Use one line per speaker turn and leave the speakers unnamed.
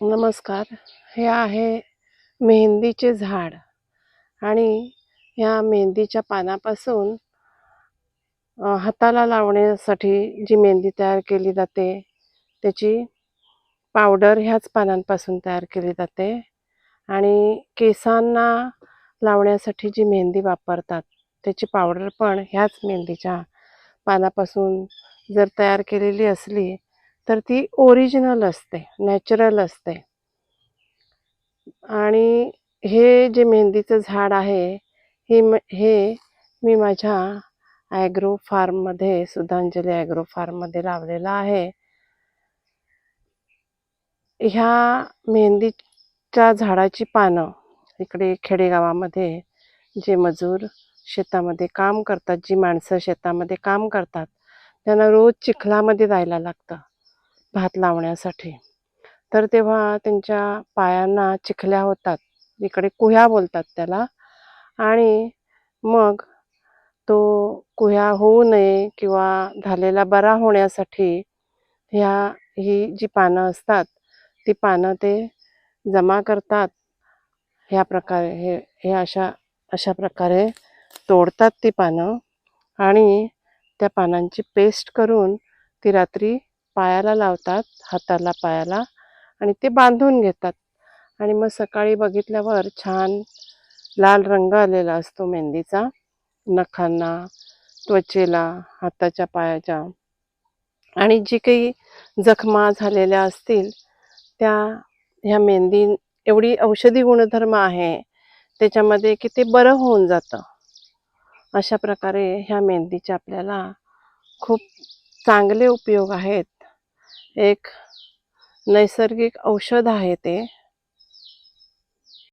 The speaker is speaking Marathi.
नमस्कार. हे आहे मेहंदीचे झाड आणि ह्या मेहंदीच्या पानापासून हाताला लावण्यासाठी जी मेहंदी तयार केली जाते, त्याची पावडर ह्याच पानांपासून तयार केली जाते आणि केसांना लावण्यासाठी जी मेहंदी वापरतात, त्याची पावडर पण ह्याच मेहंदीच्या पानापासून जर तयार केलेली असली, तर ती ओरिजिनल असते, नॅचरल असते. आणि हे जे मेहंदीचं झाड आहे, हे मी माझ्या ॲग्रो फार्ममध्ये, सुधांजली ॲग्रो फार्ममध्ये लावलेलं आहे. ह्या मेहंदीच्या झाडाची पानं इकडे खेडेगावामध्ये जे मजूर शेतामध्ये काम करतात, जी माणसं शेतामध्ये काम करतात, त्यांना रोज चिखलामध्ये जायला लागतं भात लावण्यासाठी. तर तेव्हा त्यांच्या पायांना चिखल्या होतात, इकडे कुह्या बोलतात त्याला. आणि मग तो कुह्या होऊ नये किंवा झालेला बरा होण्यासाठी ही जी पानं असतात, ती पानं ते जमा करतात. ह्या प्रकारे हे अशा प्रकारे तोडतात ती पानं आणि त्या पानांची पेस्ट करून ती रात्री पायाला लावतात, हाताला, पायाला, आणि ते बांधून घेतात. आणि मग सकाळी बघितल्यावर छान लाल रंग आलेला असतो मेहंदीचा, नखांना, त्वचेला, हाताच्या, पायाच्या. आणि जी काही जखमा झालेल्या असतील त्या ह्या मेहंदी एवढी औषधी गुणधर्म आहे त्याच्यामध्ये की ते बरं होऊन जातं. अशा प्रकारे ह्या मेहंदीचे आपल्याला खूप चांगले उपयोग आहेत. एक नैसर्गिक औषध आहे ते.